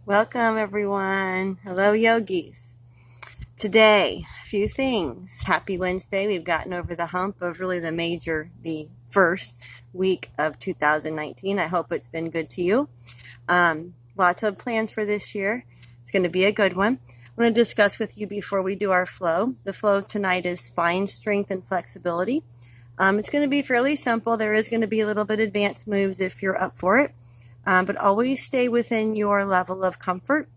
Welcome, everyone. Hello, yogis. Today, a few things. Happy Wednesday. We've gotten over the hump of really the first week of 2019. I hope it's been good to you. Lots of plans for this year. It's going to be a good one. I want to discuss with you before we do our flow. The flow tonight is spine strength and flexibility. It's going to be fairly simple. There is going to be a little bit advanced moves if you're up for it. But always stay within your level of comfort.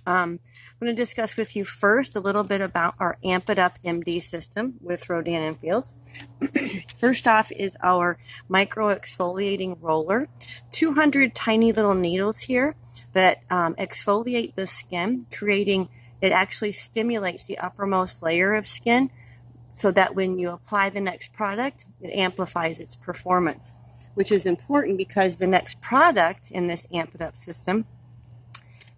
I'm going to discuss with you first a little bit about our Amp It Up MD system with Rodan and Fields. First off is our micro exfoliating roller. 200 tiny little needles here that exfoliate the skin, it actually stimulates the uppermost layer of skin so that when you apply the next product, it amplifies its performance, which is important because the next product in this Amp It Up system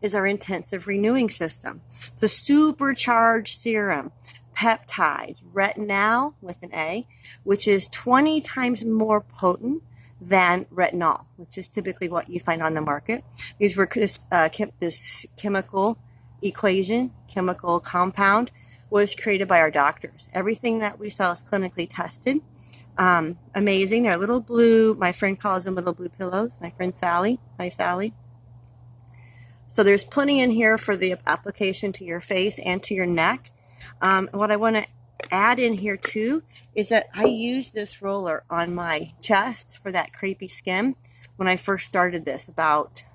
is our intensive renewing system. It's a supercharged serum, peptides, retinal with an A, which is 20 times more potent than retinol, which is typically what you find on the market. These were this chemical compound was created by our doctors. Everything that we sell is clinically tested. Amazing. They're little blue. My friend calls them little blue pillows. My friend Sally. Hi, Sally. So there's plenty in here for the application to your face and to your neck. What I want to add in here too is that I use this roller on my chest for that crepey skin when I first started this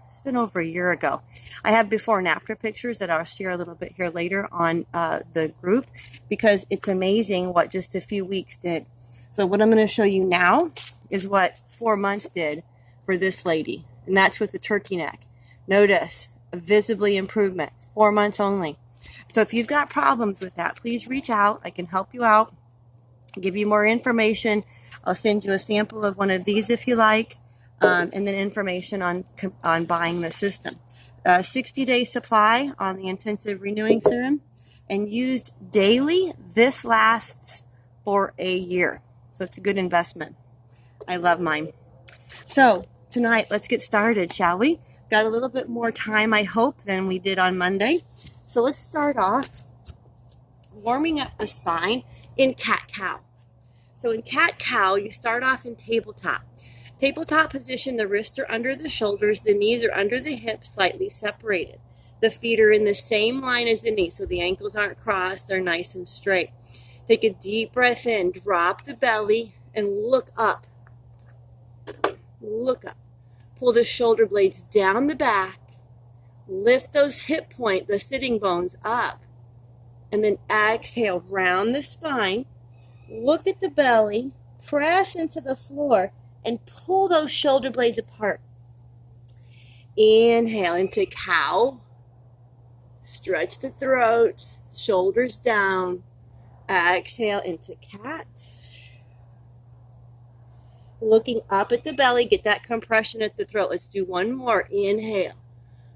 it's been over a year ago. I have before and after pictures that I'll share a little bit here later on the group because it's amazing what just a few weeks did. So what I'm going to show you now is what 4 months did for this lady, and that's with the turkey neck. Notice a visibly improvement, 4 months only. So if you've got problems with that, please reach out. I can help you out, give you more information. I'll send you a sample of one of these if you like, and then information on buying the system. 60-day supply on the intensive renewing serum, and used daily. This lasts for a year. So it's a good investment. I love mine. So tonight, let's get started, shall we? Got a little bit more time, I hope, than we did on Monday. So let's start off warming up the spine in cat-cow. So in cat-cow, you start off in tabletop. Tabletop position, the wrists are under the shoulders, the knees are under the hips, slightly separated. The feet are in the same line as the knees, so the ankles aren't crossed, they're nice and straight. Take a deep breath in, drop the belly, and look up. Look up. Pull the shoulder blades down the back. Lift those the sitting bones up. And then exhale, round the spine. Look at the belly. Press into the floor and pull those shoulder blades apart. Inhale into cow. Stretch the throat, shoulders down. Exhale into cat. Looking up at the belly, get that compression at the throat. Let's do one more. Inhale.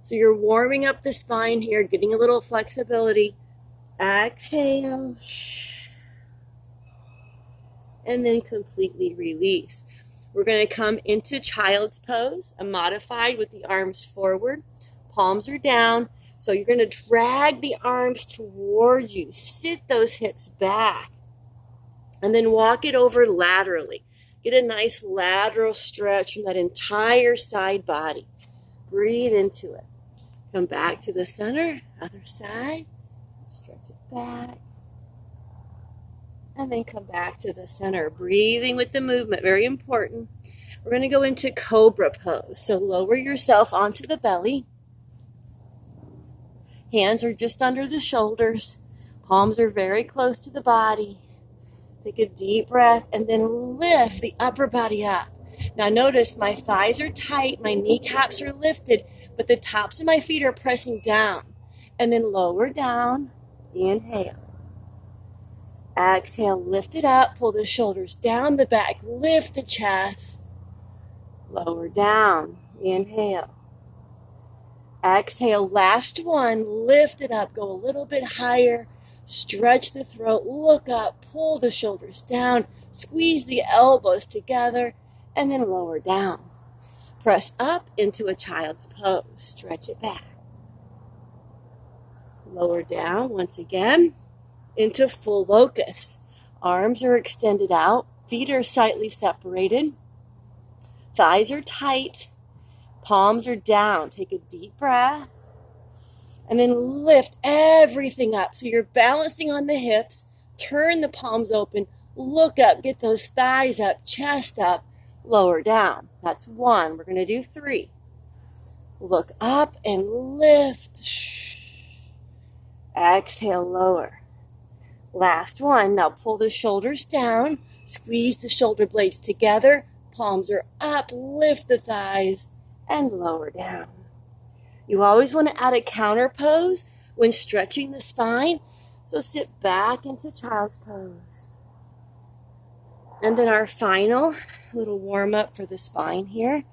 So you're warming up the spine here, getting a little flexibility. Exhale. And then completely release. We're going to come into child's pose, a modified with the arms forward. Palms are down. So you're going to drag the arms towards you. Sit those hips back. And then walk it over laterally. Get a nice lateral stretch from that entire side body. Breathe into it. Come back to the center. Other side. Stretch it back. And then come back to the center. Breathing with the movement. Very important. We're going to go into cobra pose. So lower yourself onto the belly. Hands are just under the shoulders. Palms are very close to the body. Take a deep breath and then lift the upper body up. Now notice my thighs are tight, my kneecaps are lifted, but the tops of my feet are pressing down. And then lower down. Inhale. Exhale, lift it up, pull the shoulders down the back, lift the chest. Lower down. Inhale. Exhale, last one, lift it up, go a little bit higher, stretch the throat, look up, pull the shoulders down, squeeze the elbows together, and then lower down. Press up into a child's pose. Stretch it back. Lower down once again into full locust. Arms are extended out. Feet are slightly separated. Thighs are tight. Palms are down. Take a deep breath. And then lift everything up. So you're balancing on the hips. Turn the palms open. Look up. Get those thighs up. Chest up. Lower down. That's 1. We're going to do 3. Look up and lift. Exhale, lower. Last one. Now pull the shoulders down. Squeeze the shoulder blades together. Palms are up. Lift the thighs and lower down. You always want to add a counter pose when stretching the spine. So sit back into child's pose. And then our final little warm up for the spine here.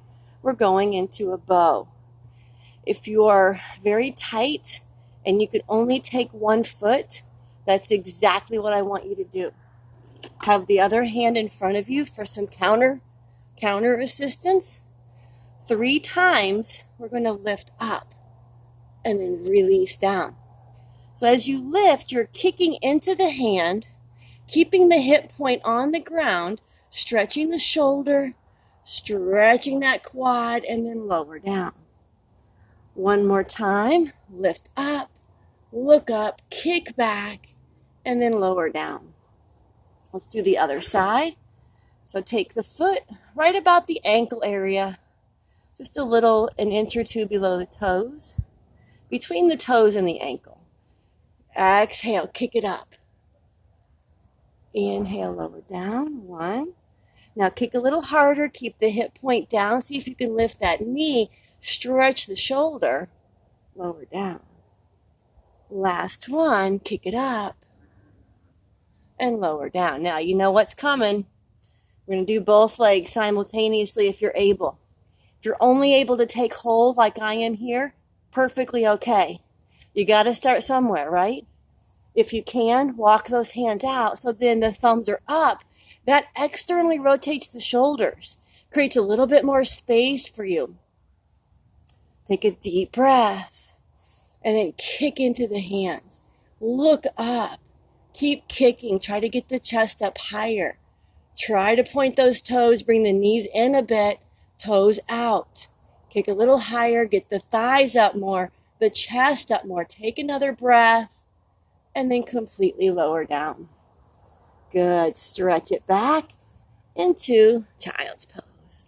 We're going into a bow. If you are very tight and you could only take 1 foot, that's exactly what I want you to do. Have the other hand in front of you for some counter assistance. 3 times, we're going to lift up and then release down. So as you lift, you're kicking into the hand, keeping the hip point on the ground, stretching the shoulder, stretching that quad, and then lower down. 1 more time, lift up, look up, kick back, and then lower down. Let's do the other side. So take the foot right about the ankle area, just a little, an inch or 2 below the toes, between the toes and the ankle. Exhale, kick it up. Inhale, lower down. 1. Now kick a little harder, keep the hip point down. See if you can lift that knee, stretch the shoulder, lower down. Last one, kick it up and lower down. Now you know what's coming. We're going to do both legs simultaneously if you're able. If you're only able to take hold like I am here, perfectly okay. You got to start somewhere, right? If you can, walk those hands out so then the thumbs are up. That externally rotates the shoulders, creates a little bit more space for you. Take a deep breath and then kick into the hands. Look up. Keep kicking. Try to get the chest up higher. Try to point those toes. Bring the knees in a bit. Toes out. Kick a little higher. Get the thighs up more. The chest up more. Take another breath. And then completely lower down. Good. Stretch it back into child's pose.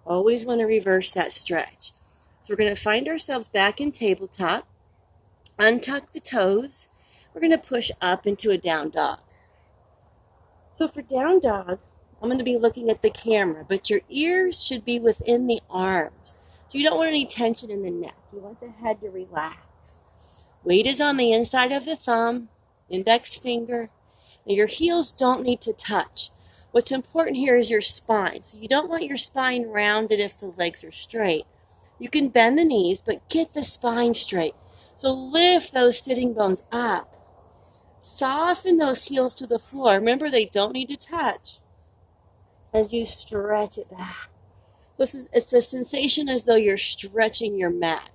Always want to reverse that stretch. So we're going to find ourselves back in tabletop. Untuck the toes. We're going to push up into a down dog. So for down dog, I'm going to be looking at the camera, but your ears should be within the arms. So you don't want any tension in the neck. You want the head to relax. Weight is on the inside of the thumb, index finger. Now your heels don't need to touch. What's important here is your spine. So you don't want your spine rounded if the legs are straight. You can bend the knees, but get the spine straight. So lift those sitting bones up. Soften those heels to the floor. Remember, they don't need to touch as you stretch it back. It's a sensation as though you're stretching your mat.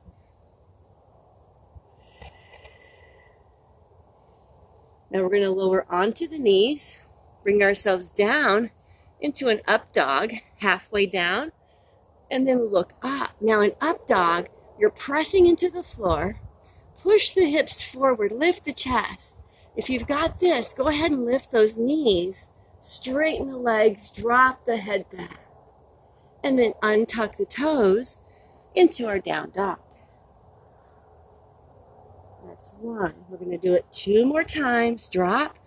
Now we're going to lower onto the knees, bring ourselves down into an up dog, halfway down, and then look up. Now in up dog, you're pressing into the floor, push the hips forward, lift the chest. If you've got this, go ahead and lift those knees, straighten the legs, drop the head back. And then untuck the toes into our down dog. That's 1. We're going to do it 2 more times. Drop,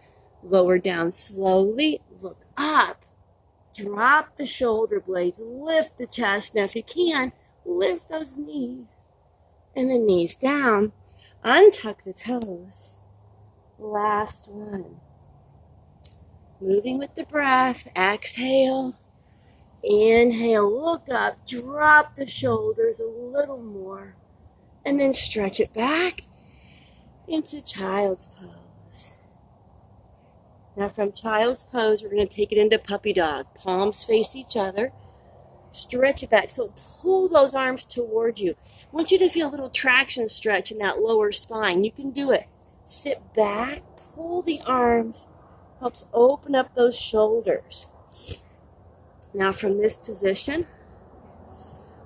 lower down slowly, look up, drop the shoulder blades, lift the chest. Now if you can, lift those knees and the knees down. Untuck the toes. Last one. Moving with the breath. Exhale. Inhale, look up, drop the shoulders a little more, and then stretch it back into child's pose. Now from child's pose, we're going to take it into puppy dog. Palms face each other. Stretch it back. So pull those arms toward you. I want you to feel a little traction stretch in that lower spine. You can do it. Sit back, pull the arms. Helps open up those shoulders. Now from this position,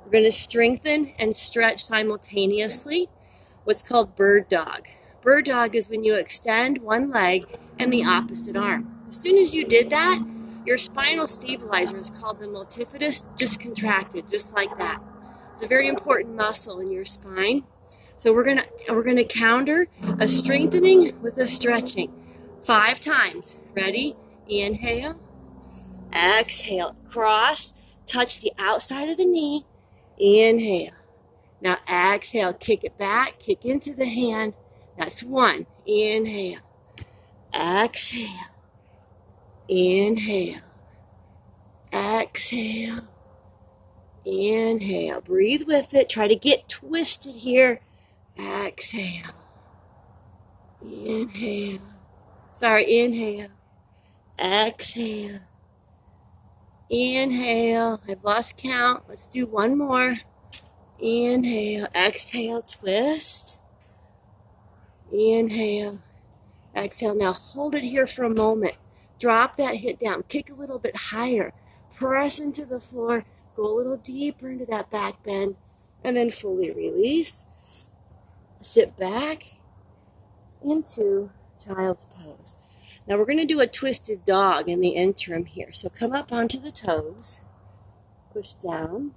we're going to strengthen and stretch simultaneously what's called bird dog. Bird dog is when you extend one leg and the opposite arm. As soon as you did that, your spinal stabilizer is called the multifidus, just contracted, just like that. It's a very important muscle in your spine. So we're gonna counter a strengthening with a stretching 5 times. Ready? Inhale, exhale, cross, touch the outside of the knee. Inhale. Now exhale, kick it back, kick into the hand. That's 1. Inhale. Exhale. Inhale. Exhale. Inhale. Breathe with it. Try to get twisted here. Exhale. Inhale. Inhale. Exhale. Inhale. I've lost count. Let's do one more. Inhale. Exhale. Twist. Inhale. Exhale. Now hold it here for a moment. Drop that hip down. Kick a little bit higher. Press into the floor. Go a little deeper into that back bend. And then fully release. Sit back into child's pose. Now we're going to do a twisted dog in the interim here. So come up onto the toes. Push down.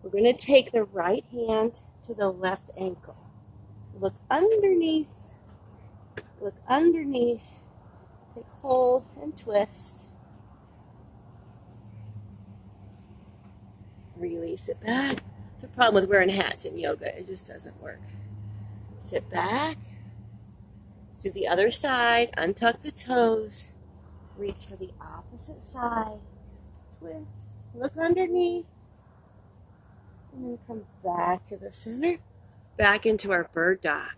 We're going to take the right hand to the left ankle. Look underneath. Look underneath. Take hold and twist. Release it back. It's a problem with wearing hats in yoga. It just doesn't work. Sit back. Do the other side. Untuck the toes. Reach for the opposite side. Twist. Look underneath. And then come back to the center. Back into our bird dog.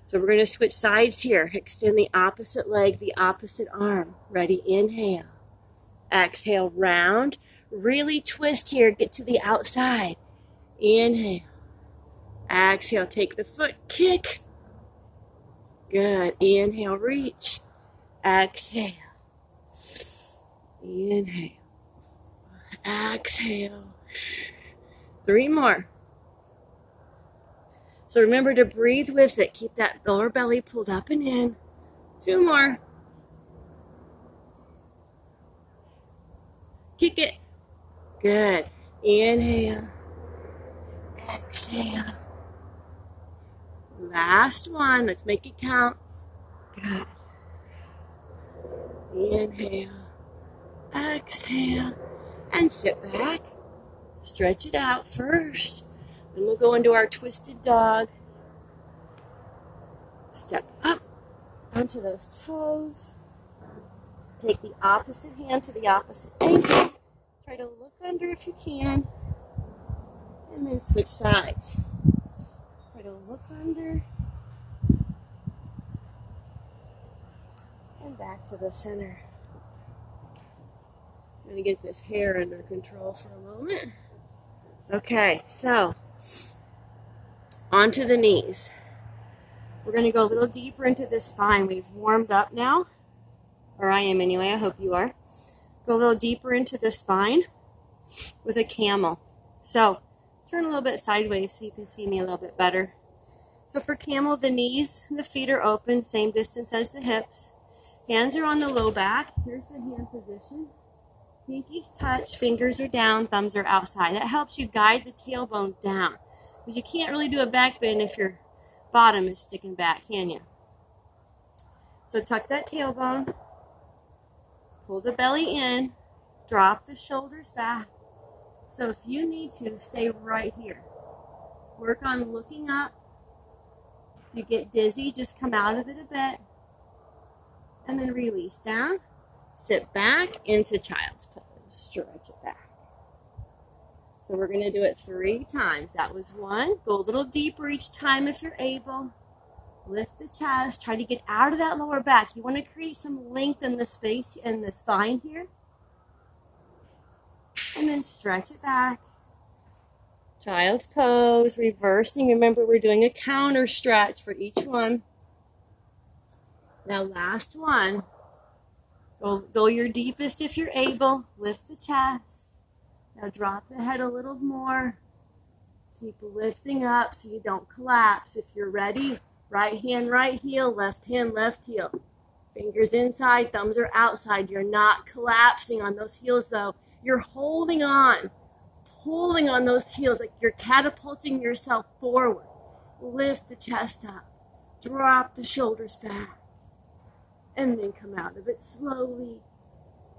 So we're going to switch sides here. Extend the opposite leg, the opposite arm. Ready? Inhale. Exhale, round. Really twist here. Get to the outside. Inhale. Exhale, take the foot. Kick. Good. Inhale, reach. Exhale. Inhale. Exhale. 3 more. So remember to breathe with it. Keep that lower belly pulled up and in. 2 more. Kick it. Good. Inhale. Exhale. Last one. Let's make it count. Good. Inhale. Exhale. And sit back. Stretch it out first. Then we'll go into our twisted dog. Step up onto those toes. Take the opposite hand to the opposite ankle. Try to look under if you can. And then switch sides. Try to look under. And back to the center. I'm going to get this hair under control for a moment. Okay, so onto the knees. We're going to go a little deeper into the spine. We've warmed up now, or I am anyway. I hope you are. Go a little deeper into the spine with a camel. So turn a little bit sideways so you can see me a little bit better. So for camel, the knees and the feet are open, same distance as the hips. Hands are on the low back. Here's the hand position. Pinkies touch, fingers are down, thumbs are outside. That helps you guide the tailbone down. Because you can't really do a back bend if your bottom is sticking back, can you? So tuck that tailbone. Pull the belly in. Drop the shoulders back. So if you need to, stay right here. Work on looking up. If you get dizzy, just come out of it a bit. And then release down. Sit back into child's pose. Stretch it back. So we're going to do it 3 times. That was 1. Go a little deeper each time if you're able. Lift the chest. Try to get out of that lower back. You want to create some length in the space and the spine here. And then stretch it back. Child's pose, reversing. Remember, we're doing a counter stretch for each one. Now, last one. Go your deepest if you're able. Lift the chest. Now, drop the head a little more. Keep lifting up so you don't collapse. If you're ready, right hand, right heel, left hand, left heel. Fingers inside, thumbs are outside. You're not collapsing on those heels, though. You're holding on, pulling on those heels like you're catapulting yourself forward. Lift the chest up. Drop the shoulders back. And then come out of it slowly.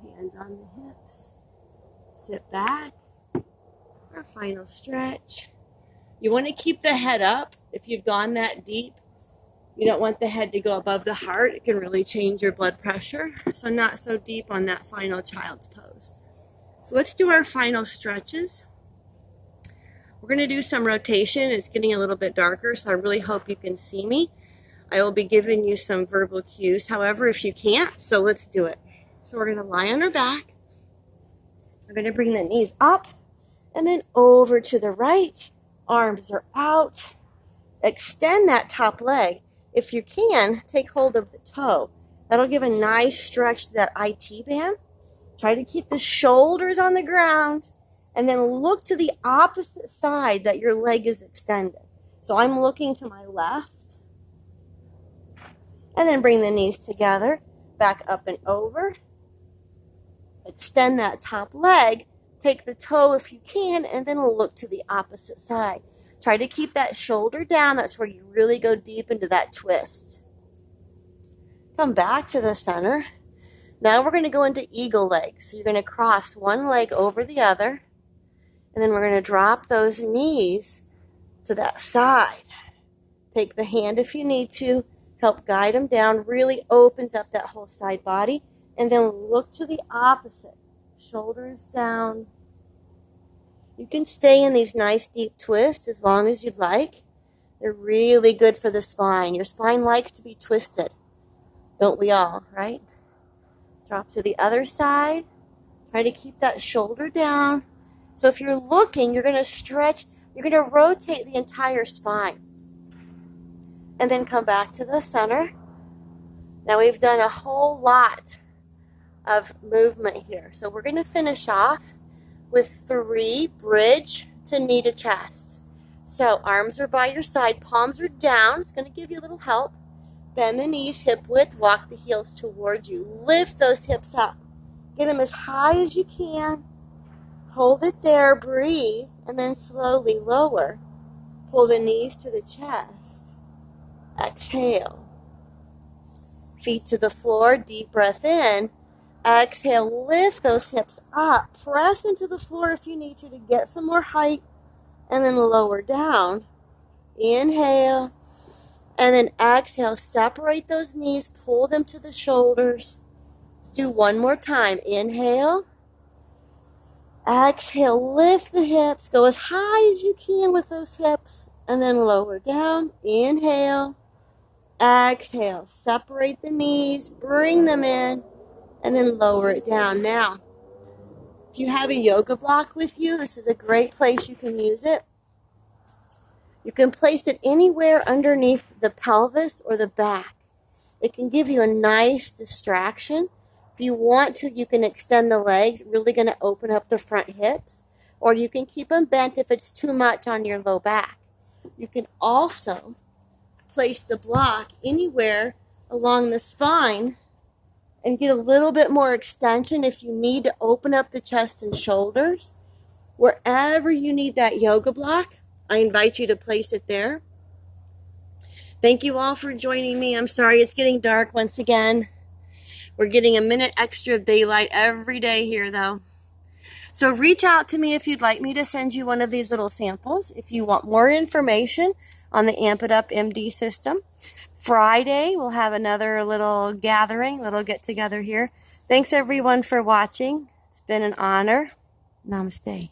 Hands on the hips. Sit back. Our final stretch. You want to keep the head up if you've gone that deep. You don't want the head to go above the heart. It can really change your blood pressure. So not so deep on that final child's pose. So let's do our final stretches. We're going to do some rotation. It's getting a little bit darker, so I really hope you can see me. I will be giving you some verbal cues, however, if you can't. So let's do it. So we're going to lie on our back. We're going to bring the knees up and then over to the right. Arms are out. Extend that top leg. If you can, take hold of the toe. That'll give a nice stretch to that IT band. Try to keep the shoulders on the ground and then look to the opposite side that your leg is extended. So I'm looking to my left. And then bring the knees together, back up and over. Extend that top leg. Take the toe if you can, and then look to the opposite side. Try to keep that shoulder down. That's where you really go deep into that twist. Come back to the center. Now we're going to go into eagle legs. So you're going to cross one leg over the other, and then we're going to drop those knees to that side. Take the hand if you need to. Help guide them down. Really opens up that whole side body. And then look to the opposite. Shoulders down. You can stay in these nice deep twists as long as you'd like. They're really good for the spine. Your spine likes to be twisted. Don't we all, right? Drop to the other side. Try to keep that shoulder down. So if you're looking, you're going to stretch. You're going to rotate the entire spine. And then come back to the center. Now we've done a whole lot of movement here. So we're going to finish off with 3 bridge to knee to chest. So arms are by your side, palms are down. It's going to give you a little help. Bend the knees, hip width, walk the heels towards you. Lift those hips up. Get them as high as you can. Hold it there, breathe, and then slowly lower. Pull the knees to the chest. Exhale. Feet to the floor, deep breath in. Exhale, lift those hips up. Press into the floor if you need to get some more height. And then lower down. Inhale. And then exhale, separate those knees, pull them to the shoulders. Let's do one more time. Inhale. Exhale, lift the hips. Go as high as you can with those hips. And then lower down. Inhale. Exhale, separate the knees, bring them in. And then lower it down. Now, if you have a yoga block with you, this is a great place you can use it. You can place it anywhere underneath the pelvis or the back. It can give you a nice distraction. If you want to, you can extend the legs, really going to open up the front hips. Or you can keep them bent if it's too much on your low back. You can also place the block anywhere along the spine and get a little bit more extension if you need to open up the chest and shoulders. Wherever you need that yoga block, I invite you to place it there. Thank you all for joining me. I'm sorry it's getting dark once again. We're getting a minute extra of daylight every day here though. So reach out to me if you'd like me to send you one of these little samples. If you want more information on the Amp It Up MD system. Friday, we'll have another little gathering, little get together here. Thanks everyone for watching. It's been an honor. Namaste.